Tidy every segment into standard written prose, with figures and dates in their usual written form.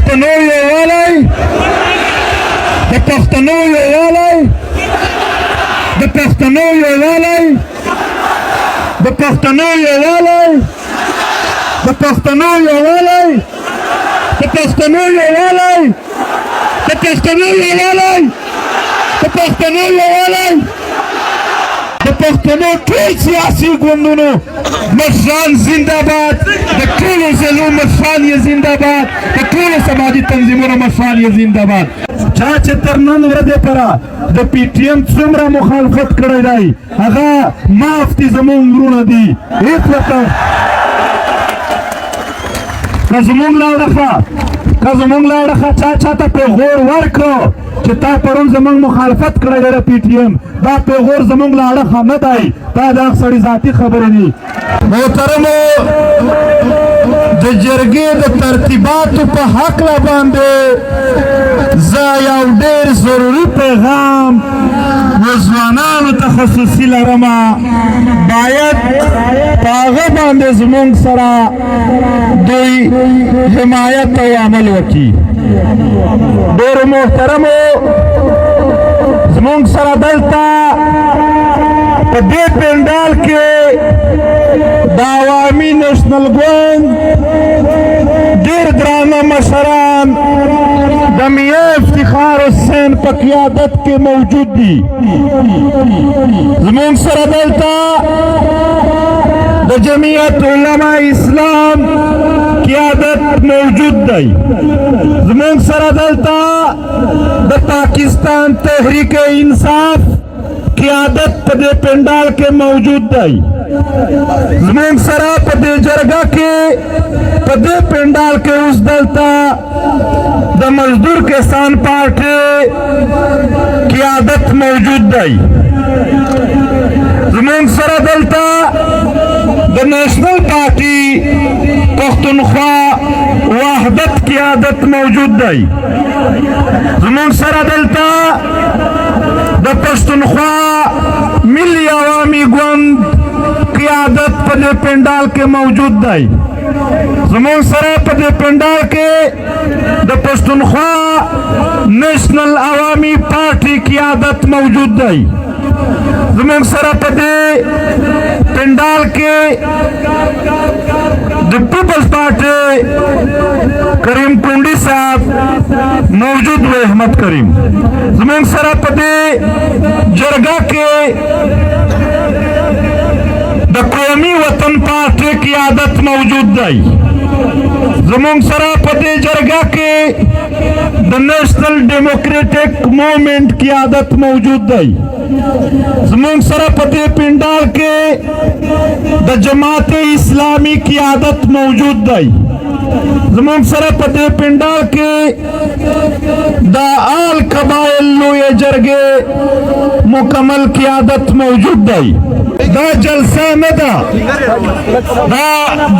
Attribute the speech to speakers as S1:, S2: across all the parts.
S1: پښتنو یووالی د پښتنو یووالی د پښتنو یووالی د پښتنو یووالی د پښتنو یووالی د پښتنو یووالی د پښتنو یووالی د پښتنو یووالی د پښتنو ټول سیاسي ګوندونو مشران زنده‌باد د ټولو ضلعو مشران یې زنده‌باد د ټولو سماجي تنظیمونو مشران یې زنده‌باد چا چې تر نن ورځې پره د پی ټي ایم څومره مخالفت کړی دی هغه معاف دي زموږ وروڼه دي هېڅ ورته که زموږ له اړخه چا چاته پیغور ورکړو چې تا پرون زموږ مخالفت کړی دی د پی ټي ایم دا پیغور زموږ له اړخه نه دی دا د هغه سړي ذاتي خبرې دي محترمو د جرګې د ترتیباتو په هکله باندې زه یو ډېر ضروري پیغام ځوانانو ته خصوصي لرمه باید په هغه باندې زموږ سره دوی حمایت او عمل وکړي ډېرو محترمو زموږ سره دلته په دې پنډال کې د عوامي نیشنل ګوند ډېر درانه مشران د میاں افتخار حسین په قیادت کې موجود دي زموږ سره دلته د جمعیت علماء اسلام قیادت موجود دی زموږ سره دلته د پاکستان تحریک انصاف قیادت په دې پنډال کې موجود دی زموږ سره په دې جرګه کې په دې پنډال کې اوس دلته د مزدور کسان پارټي قیادت موجود دی زموږ سره دلته د نیشنل پارټي پښتونخوا وحدت قیادت موجود دی زموږ سره دلته د پښتونخوا ملي عوامي ګوند قیادت په دې پنډال کې موجود دی زموږ سره په دې پنډال کې د پښتونخوا نیشنل عوامي پارټي قیادت موجود دی زموږ سره په دې پنډال کې د پیپلز پارټي کریم کونډي صاحب موجود و احمد کریم زموږ سره په دې جرګه کې د قومي وطن پارټي قیادت موجود دی زموږ سره په دې جرګه کې د نیشنل ډیموکریټک موومنټ قیادت موجود دی زموږ سره په دې پنډال کې د جماعت اسلامي قیادت موجود دی زموږ سره په دې پنډال کې د آل قبایل لویې جرګې مکمل قیادت موجود دی دا جلسه نه ده دا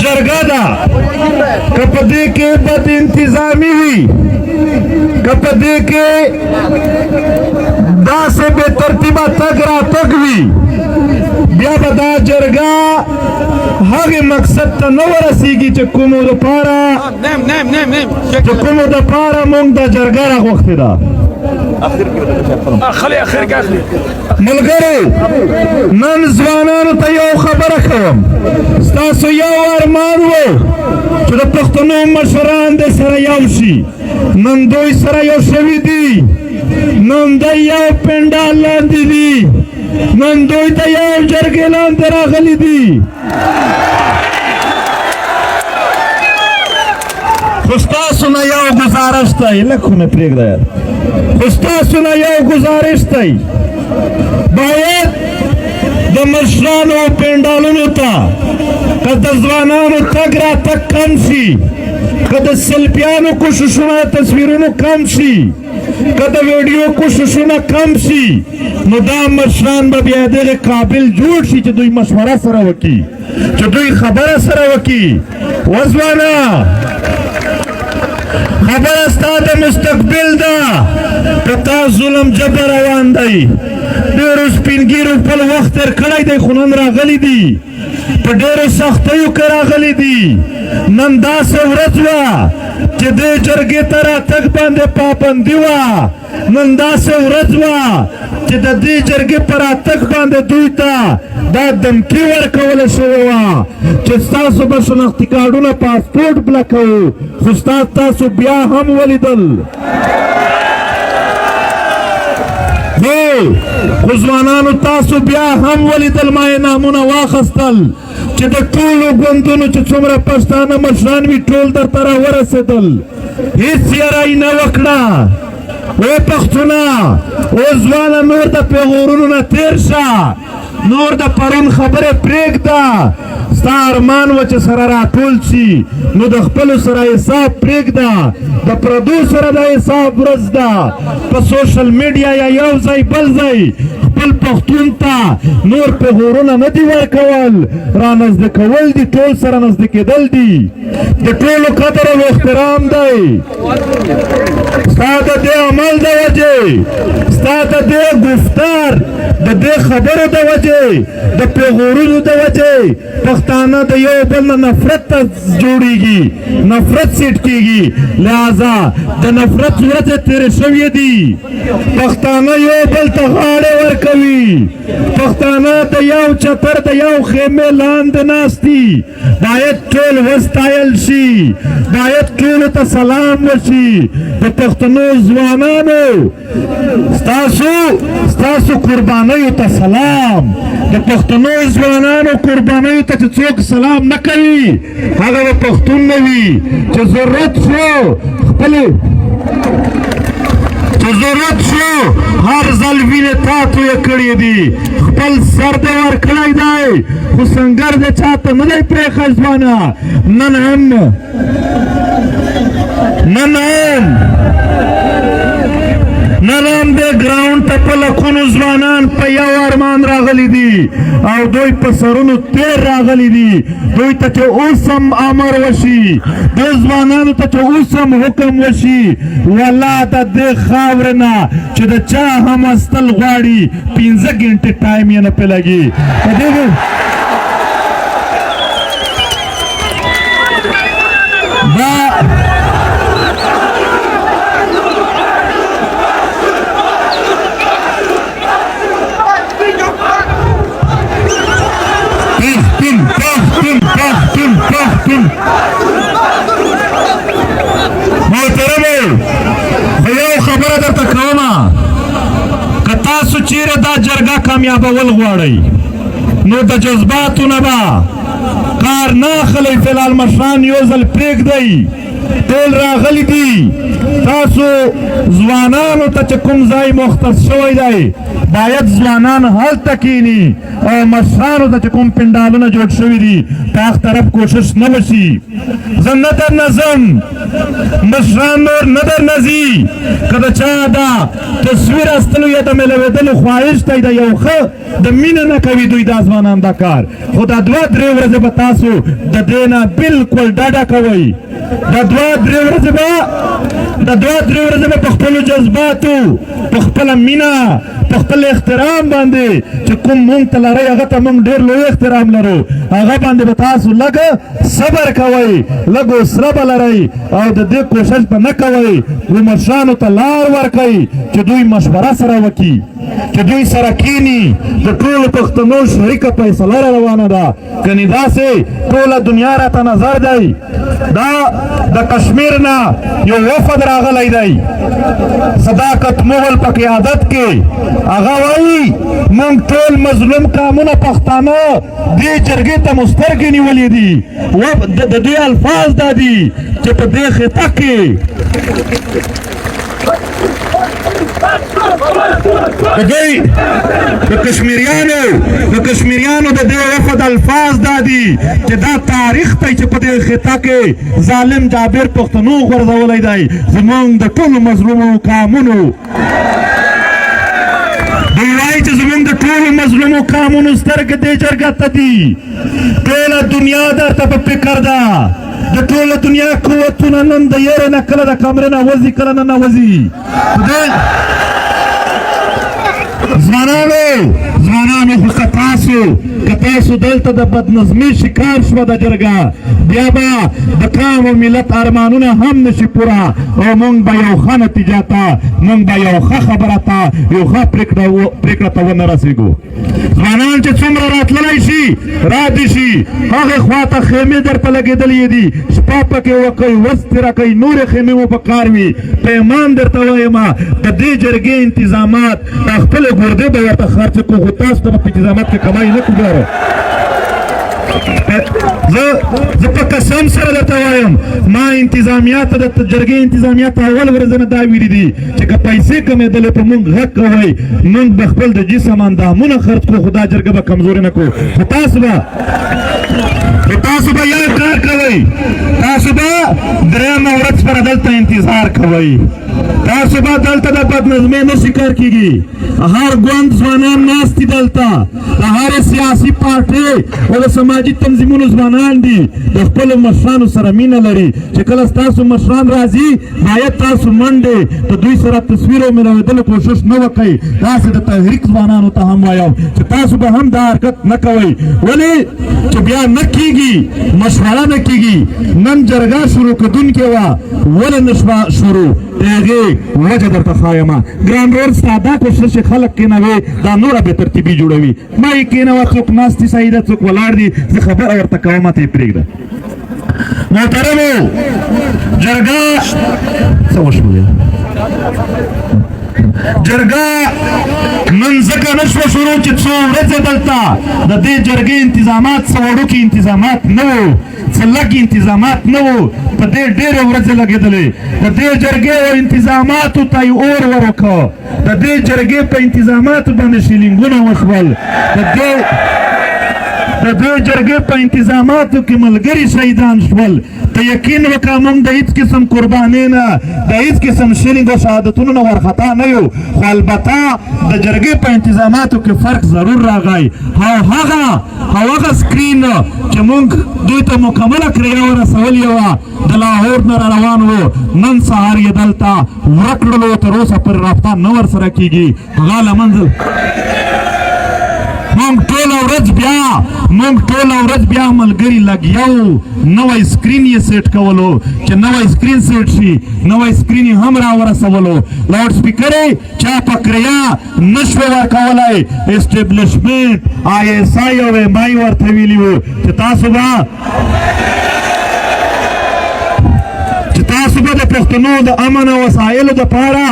S1: جرګه ده که په دې کې بد انتظامي وي که په دې کې داسې بې ترتیبه تګ راتګ وي بیا به دا جرګه هغې مقصد ته نه ورسېږي چې کومو دپاره موږ دا جرګه راغوښتې ده ملګرو نن ځوانانو ته یو خبره کوم ستاسو یو ارمان و چې د پښتنو مشران د سره یو شي نن دوی سره یو شوي دي نن دوی یو پنډال لاندې دي نن دوی ته یو جرګې لاندې راغلي دي خو ستاسو نه یو ګزارش دی لږ خو مې پرېږده خو ستاسو نه یو ګزارش دی باید د مشرانو پنډالونو ته که د ځوانانو تګ راتګ کم شي که د سلفیانو کوششونه تصویرونو کم شي که د ویډیو کوششونه کم شي نو دا مشران به بیا دغه قابل جوړ شي چې دوی مشوره سره وکړي چې دوی خبره سره وکړي وځوانه خبره ستا د مستقبل ده که تا ظلم جبر روان دی ډېرو سپین ږیرو خپل وخت تېر کړی دی خو نن راغلي دي په ډېرو سختیو کې راغلي دي نن داسې ورځ وه چې دې جرګې ته راتګ باندې پابندي وه نن داسې ورځ وه چې د دې جرګې په راتګ باندې دوی ته دا دمکي ورکوله شوې وه چې ستاسو به شناختي کارډونه پاسپورټ بلکوو خو تاسو بیا هم ولیدل خو ځوانانو تاسو بیا هم ولیدل ما یې نامونه واخیستل چې د ټولو ګوندونو چې څومره پښتانه مشران وي ټول درته راورسېدل هېڅ یاره یې نه وکړه او پښتونه او ځوانه نور د پیغورونو نه تېر شه نور د پرون خبرې پرېږده ستا ارمان و چې سره راټول شي نو د خپلو سره حساب پرېږده د پردو سره د حساب ورځ ده په سوشل میډیا یا یو ځای بل ځای خپل پښتون ته نور پیغورونه نه دي ورکول رانږدې کول دي ټول سره نږدې کېدل دي د ټولو قدر او احترام دی ستا د دې عمل د وجې ستا د دې گفتار د دې خبرو د وجې د پیغورونو د وجې پښتانه د یو بل نه نفرت ته جوړیږي نفرت سیټ کیږي لہذا د نفرت ورځې تېرې شوې دي پښتانه یو بل ته غاړې ورکوي پښتانه د یو چتر د یو خیمې لاندې ناست دي باید ټول وستایل شي باید ټولو ته سلام وشي د پښتنو ځوانانو ستاسو قربانیو ته سلام د پښتنو ځوانانو قربانیو ته چې څوک سلام نه کوي هغه به پښتون نه وي چې ضرورت شو هر ځل وینې تا تویې کړې دي خپل سر دې ورکړی دی خو سنګر دې چاته نه دی پرېښی ځوانه نن هم دې ګراونډ ته په لکونو ځوانان په یو ارمان راغلي دي او دوی په سرونو تیر راغلي دي دوی ته چې اوس هم امر وشي دې ځوانانو ته چې اوس هم حکم وشي والله د دې خاورې نه چې د چا هم استل غواړي 15 ګنټې ټایم یې نه پې لګي محترمو خو یو خبره درته کومه که تاسو چیرې دا جرګه کامیابول غواړئ نو د جذباتو نه به کار نه اخلئ فلحال مشران یو ځل پرېږدئ ټول راغلي دي تاسو ځوانانو ته چې کوم ځای مختص شوی دی باید ځوانان هلته کینی او مشرانو ته چې کوم پنډالونه جوړ شوي دي په هغه طرف کوشش نه وشي زه نه درنه ځم مشران نور نه درنه ځي که د چا دا تصویر استلو یا د میلوېدلو خواهش دی د یو ښه د مینه نه کوي دوی دا ځوانان دا کار خو دا 2-3 ورځې به تاسو د دې نه بلکل ډډه کوئ دا 2-3 ورځې به په خپلو جذباتو په خپله مینه په خپل احترام باندې چې کوم مونږ ته لرئ هغه ته مونږ ډېر لوی احترام لرو هغه باندې به تاسو لږ صبر کوئ لږ حوصله به لرئ او د دې کوشش به نه کوئ خو مشرانو ته لار ورکئ چې دوی مشوره سره وکړي چې دوی سره کینی د ټولو پښتنو شریکه فیصله را روانه ده کنې داسې ټوله دنیا راته نظر دی دا د کشمیر نه یو وفد راغلی دی صداقت مغل په قیادت کې هغه وایي موږ ټول مظلوم قامونه پښتانه دې جرګې ته مو سترګې نیولې دي د دوی الفاظ دا دي چې په دې خطه کې د کشمیریانو د دې وفد الفاظ دا دي چې دا تاریخ دی چې په دې خطه کې ظالم جابر پښتنو غورځولی دی زموږ د ټولو مظلومو قامونو دوی وایي چې زموږ د ټولو مظلومو قامونو سترګې دې جرګه ته دي ټوله دنیا درته په فکر ده د ټوله دنیا قوتونه نن د یېرې نه کله د کمرې نه وځي کله نه وځي ځوانانو خو که تاسو تاسو که تاسو دلته د بدنظمي شکار شوه د جرګه بیا به د قوم او ملت ارمانونه هم نشي پوره او موږ به یو ښه نتیجه ته موږ به یو ښه خبره ته یو ښه پرېکړه ته ونه رسېږو ځوانان چې څومره راتللی شي رادې شي هغې خوا ته خیمې درته لګېدلې دي شپه پکې وکئ ورځ تېره کوئ نورې خیمې مو په کار وي په ایمان درته وایم د دې جرګې انتظامات دا خپلې ګردې به ورته خرڅ کړو خو تاسو ته په انتظامات کې کمای نه کړو زه په قسم سره درته وایم ما انتظامیات د جرګې انتظامیات اول ورځ نه دا ویلي دي چې که پیسې کمېدلې په موږ غږ کوئ موږ به خپل د جسم اندامونه خرڅ کړو خو دا جرګه به کمزورې نه کړو خو تاسو به یو کار کوئ تاسو به درېیمه ورځ سره دلته انتظار کوئ تاسو به دلته د بدنظمۍ نه شکار کېږي هر ګوند ځوانان ناست دي دلته د هرې سیاسي پارټۍ او د سماجي تنظیمونو ځوانان دي د خپلو مشرانو سره مینه لري چې کله ستاسو مشران راځي باید تاسو منډې د دوی سره تصویر او ملاوېدلو کوشش نه وکئ داسې د تحریک ځوانانو ته هم وایم چې تاسو به هم دا حرکت نه کوئ ولې چې بیا نه کېږي مشوره نه کېږي نن جرګه شروع کېدونکې وه ولې نه شوه شروع د هغې وجه درته ښایم ګران ورور ساده کوشش چې خلک کېنوي دا نوره بې ترتیبي جوړوي ما یې کېنوه څوک ناست دي سیده څوک ولاړ دي زه خبره ورته کوم ته یې پرېږده محترمو جرګه څه وشول جرګه نن ځکه نه شوه شروع چې څو ورځې دلته د دې جرګې انتظامات څه وړوکي انتظامات نه وو څه لږ انتظامات نه وو په دې ډېرې ورځې لګېدلې د دې جرګې او انتظاماتو ته یې اور ورکړه د دې جرګې په انتظاماتو باندې شیلینګونه وشول د دې جرګې په انتظاماتو کې ملګري شهیدان شول ته یقین وکړه موږ د هېڅ قسم قربانۍ نه د هېڅ قسم شیلینګ او شهادتونو نه وارخطا نه یو خو البته د جرګې په انتظاماتو کې فرق ضرور راغی او هغه سکرین چې موږ دوی ته مکمله کریا ورسولې وه د لاهور نه را روان وو نن سهار یې دلته ورک کړلو تر اوسه پورې رابطه نه ورسره کېږي هغه له منځه موږ ټوله ورځ بیا ملګري لګیو نوی سکرین یې سیټ کولو چې نوی سکرین سیټ شي نوی سکرین یې هم را ورسولو لاؤډ سپیکر یې چا په کریا نه شوه ورکولی اسټبلشمنټ ISI او MI ورته ویلي وو چې تاسو به د پښتنو د امن او وسایلو دپاره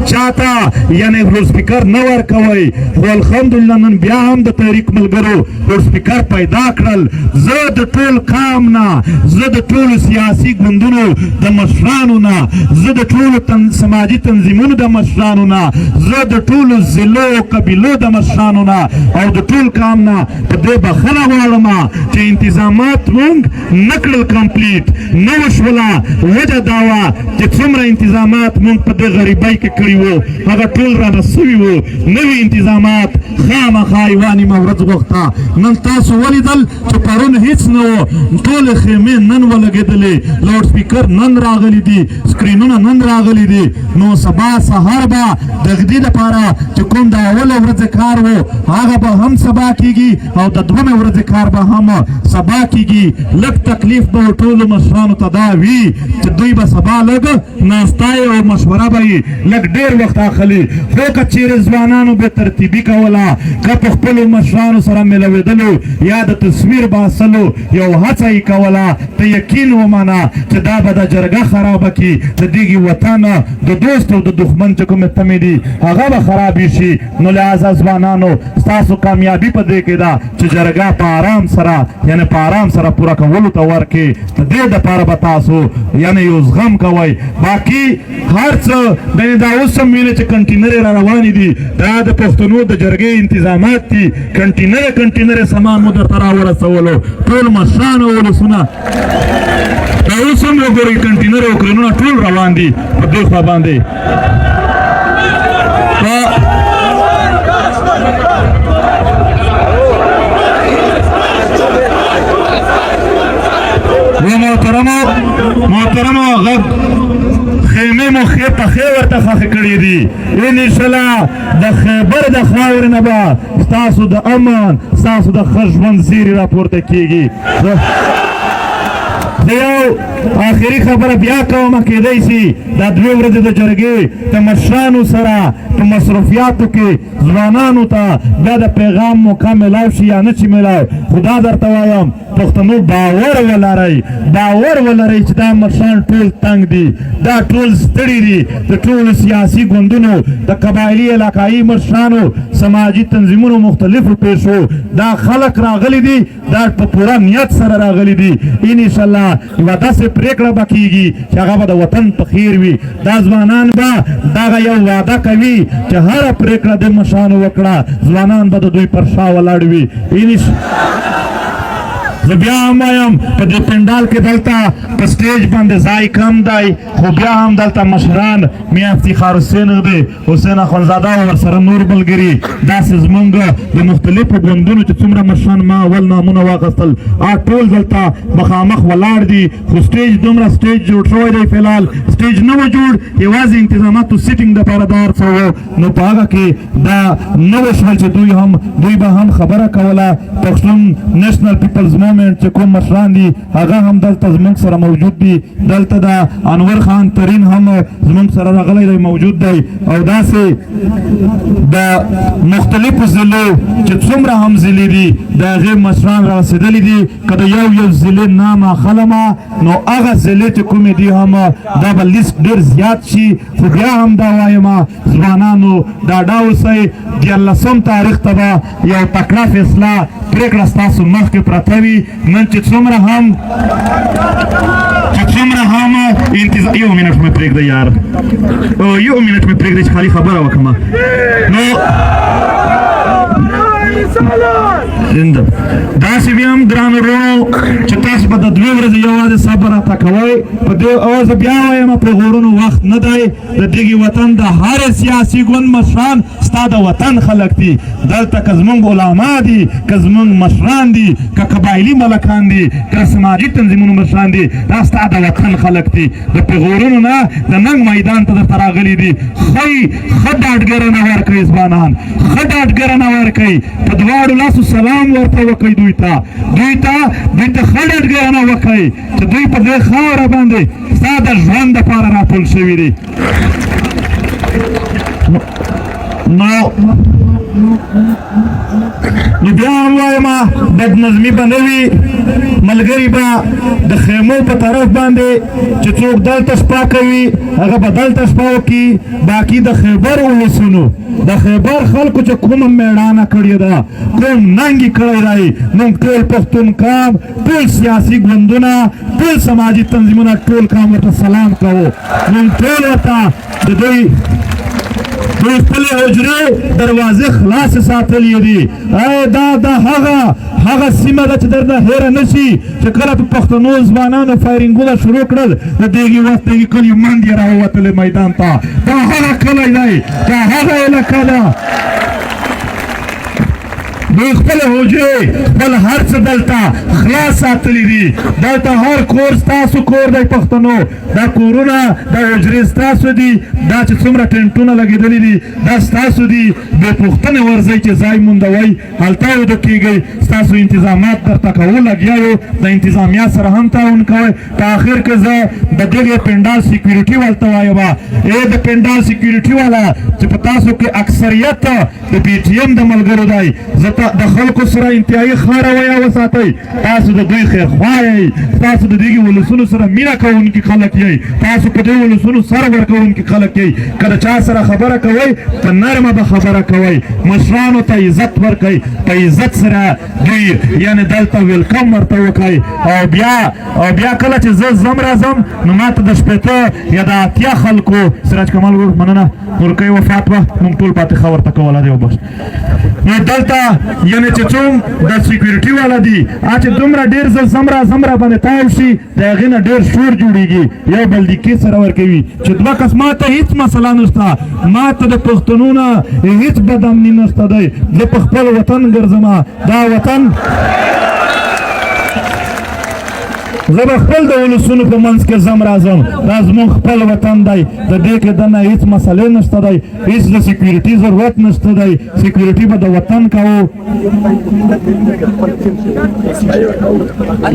S1: چاته یعنې لوډ سپیکر نه ورکوئ خو الحمدلله نن بیا هم د تحریک ملګرو لوډ سپیکر پیدا کړل زه د ټول قام نه زه د ټولو سیاسي ګوندونو د مشرانو نه زه د ټولو سماجي تنظیمونو د مشرانو نه زه د ټولو ضلعو او قبیلو د مشرانو نه او د ټول قام نه په دې بخښنه غواړم چې انتظامات موږ نه کړل کمپلیټ نه وشوله وجه دا وه چې څومره انتظامات موږ په دې غریبۍ کې کړي وو هغه ټول رانه سوي وو نوي انتظامات خامخا یوه نیمه ورځ غوښته نن تاسو ولیدل چې پرون هیڅ نه وو ټولې خیمې نن ولګېدلې لاؤډ سپیکر نن راغلي دي سکرینونه نن راغلي دي نو سبا سهار به د غدې دپاره چې کوم د اوله ورځې کار و هغه به هم سبا کېږي او د دومې ورځې کار به هم سبا کېږي لږ تکلیف به ټولو مشرانو ته دا وي چې دوی به سبا لږ ناستای او مشوره به یې لږ ډېر وخت اخلي خو که چیرې ځوانانو بې ترتیبي کوله که په خپلو مشرانو سره ملوېدلو یا د تصویر باسلو یو هڅه یې کوله ته یقین ومنه چې دا به د جرګه خرابه کړي د دغې وطن د دوست او د دښمن چې کومې تمې دي هغه به خرابې شي نو لهذا ځوانانو ستاسو کامیابي په دې کې ده چې جرګه په آرام سره یعنې په آرام سره پوره کولو ته ورکړي د دې دپاره به تاسو یعنې یو زغم کوئ باقي هر څه دا اوس هم ویلې چې کنټینرې را روانې دي دا د پښتنو د جرګې انتظامات دي کنټینرې سامان مو درته راورسولو ټول مشران او ولسونه دا اوس هم وګورئ کنټینرې او کرینونه ټول روان دي په دې خوا باندې محترمو خیمې مو مو خې په خې ورته ښخې کړي دي انشاءالله د خیبر د خاورې نه به ستاسو د امن ستاسو د ښه ژوند زیري راپورته کېږي د یو آخري خبره بیا کومه کېدی شي دا 2 ورځې د جرګې د مشرانو سره په مصروفیاتو کې ځوانانو ته بیا د پیغام موقع میلاو شي یا نه چې میلاو خو دا درته وایم پښتنو باور ولرئ چې دا مشران ټول تنګ دي دا ټول ستړي دي د ټولو سیاسي ګوندونو د قبایلي علاقایي مشرانو سماجي تنظیمونو مختلفو پیشو دا خلک راغلي دي دا په پوره نیت سره راغلي دي انشاءالله یوه داسې پرېکړه به کېږي چې هغه به د وطن په خیر وي دا ځوانان به دغه یو وعده کوي چې هره پرېکړه د مشرانو وکړه ځوانان به د دوی پر شا ولاړ وي زه بیا هم وایم په دې پنډال کې دلته په سټیج باندې ځای کم دی خو بیا هم دلته مشران میاں افتخار حسین اخوندزاده او ورسره نور ملګري داسې زمونږ د مختلفو ګوندونو چې څومره مشران ما اول نامونه واخیستل ټول دلته مخامخ ولاړ دي خو سټیج دومره سټیج جوړ شوی دی فلحال سټیج نه و جوړ یوازې انتظاماتو سیټینګ دپاره دا هر څه و نو په هغه کې دا نه وشول چې دوی به هم خبره کوله پښتون نیشنل پیپلز چې کوم مشران دي هغه هم دلته زموږ سره موجود دي دلته د انور خان ترین هم زموږ سره راغلی دی موجود دی او داسې د مختلفو ضلعو چې څومره هم ضلعې دي د هغې مشران رارسېدلي دي که د یو ضلع نام اخلمه نو هغه ضلع چې کومې دي هم دا به لیست ډېر زیات شي خو بیا هم دا وایمه ځوانانو ډاډه اوسئ 14 تاریخ ته به یو تکړه فیصله پرېکړه ستاسو مخکې پرته وي نن چې څومره هم یو منټ مې پرېږده یار یو منټ مې پرېږده چې خالي خبره وکړم نو داسې بیا هم ګرانو وروڼو چې تاسو به د 2 ورځې یوازې صبر راته کوئ په دې اواز بیا وایم په غورونو وخت نه دی د دغې وطن د هر سیاسي ګوند مشران ستا د وطن خلک دي دلته که زمونږ علما دي که زمونږ مشران دي که قبایلي ملکان دي که سماجي تنظیمونو مشران دي دا ستا د وطن خلک دي د پیغورونو نه د ننګ میدان ته درته راغلي دي ښه ډاډګرنه ورکوئ ځوانان ښه ډاډګرنه ورکوئ په دواړو لاسو سلام ورته وکړئ دوی ته ښه ډاډګرنه وکړئ چې دوی په دې خاوره باندې ستا د ژوند دپاره راټول شوي دي نو بیا هم وایمه بدنظمي به نه وي ملګري به د خیمو په طرف باندې چې څوک دلته شپه کوي هغه به دلته شپه وکړي باقي د خیبر ولسونو د خیبر خلکو چې کومه میړانه کړې ده کوم ننګ یې کړی دی موږ ټول پښتونکان ټول سیاسي ګوندونه ټول سماجي تنظیمونه ټول کام ورته سلام کوو موږ ټول ورته د دوی خپلې حجرې دروازې خلاصې ساتلې دي دا هغه سیمه ده چې درنه هېره نه شي چې کله په پښتنو ځوانانو فایرینګونه شروع کړل د دغې وخت دغې کلي منډې راووتلې میدان ته دا هغه کلی دی دا هغه علاقه ده دوی خپل حجرې خپل هر څه دلته خلاص ساتلي دي دلته هر کور ستاسو کور دی پښتنو دا کورونه دا حجرې ستاسو دي دا چې څومره ټینټونه لګېدلي دي دا ستاسو دي بې پوښتنې ورځئ چې ځای موندوئ هلته وده کېږئ ستاسو انتظامات درته کول لګیا یو د انتظامیه سره هم تعاون کوئ په آخر کې زه د دغې پنډال سیکیورټي والته وایم د پنډال سیکیورټي والا چې په تاسو کې اکثریت د پی ټي ایم د ملګرو دی زه د خلکو سره انتهایي ښه رویه وساتئ تاسو د دوی خیرخوا یئ تاسو د دغې ولسونو سره مینه کوونکي خلک یئ تاسو په دې ولسونو سر ورکوونکي خلک یئ که د چا سره خبره کوئ په نرمه به خبره کوئ مشرانو ته عزت ورکئ په عزت سره دوی یعنې دلته ویلکم ورته وکئ او بیا کله چې زه ځم راځم نو ما ته د 80 یا د 80 خلکو سراج کمال ورور مننه ورکۍ وفات وه موږ ټول فاتحه ورته کوله دی وبخښ نو دلته یعنې چې څوم د سیکیورټي والا دي چې دومره ډېر ځل زمرا باندې تاو شي د هغې نه ډېر شور جوړېږي یو بل دقیق سره ورکوي چې 2 کس ما ته هېڅ مسله نشته ما ته د پښتنو نه هېڅ بد امني نشته دی زه په خپل وطن ګرځم دا وطن زه به خپل د ولسونو په منځ کې ځم راځم دا زموږ خپل وطن دی د دې کې دننه هېڅ مسلې نشته دی هېڅ د سکیورټي ضرورت نشته دی سکیورټي به د وطن کوو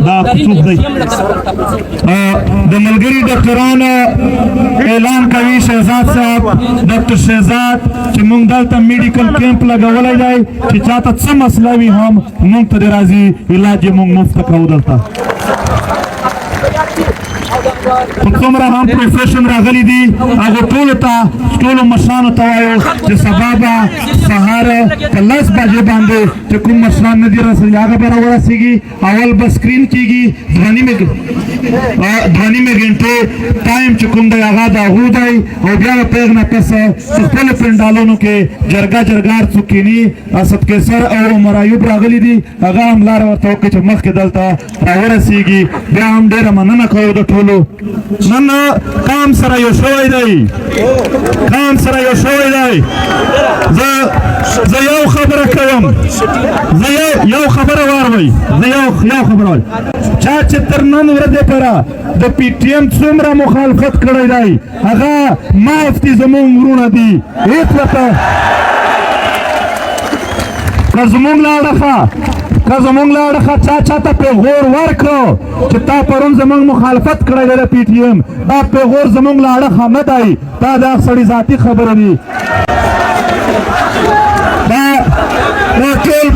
S1: دا څوک دی د ملګري ډاکټران اعلان کوي شهزاد صاحب ډاکټر شهزاد چې موږ دلته میډیکل کیمپ لګولی دی چې چاته څه مسله وي هم موږ ته د راځي علاج یې موږ مفته کوو دلته په څومره هم پروفیشن راغلی دي هغو ټولو ته ټولو مشرانو ته وایو چې سبا به سهار په 10 بجې باندې چې کوم مشران نه دي رسېدلي هغه به راورسېږي اول به سکرین کېږي 2.5 غنټې ټایم چې کوم دی هغه د هغو دی او بیا به په هغې نه پس په خپلو پنډالونو کې جرګه جرګار څوک کښېني اسد قیصر او عمر ایوب راغلي دي هغه هم لاره ورته وکړي چې مخکې دلته راورسېږي بیا هم ډېره مننه کوو د ټولو نن قام سره یو شوی دی قام سره یو شوی دی زه یو خبره کوم زه یو خبره واروئ زه یو خبره وایم چا چې تر نن ورځې پوره د پی ټي ایم څومره مخالفت کړی دی هغه مافتی زموږ ورونه دي هېڅ ورته که زموږ له اړخه چا چاته پیغور ورکړو چې تا پرون زموږ مخالفت کړی دی د پی ټي ایم دا پیغور زموږ له اړخه نه دی دا د هغه سړي ذاتي خبره دي دا ټول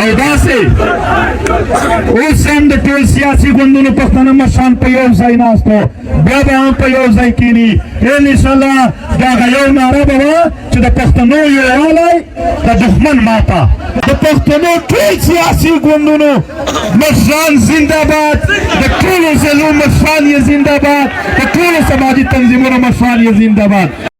S1: او داسې اوس هم د ټول سیاسي ګوندونو پښتانه مشران په یو ځای ناستو بیا به هم په یو ځای کښېني انشاءالله د هغه یو ناره به وه چې د پښتنو یووالی د دښمن ماته د پښتنو ټول سیاسي ګوندونو مشران زنده‌باد د ټولو ضلعو مشران یې زنده‌باد د ټولو سماجي تنظیمونو مشران یې زنده‌باد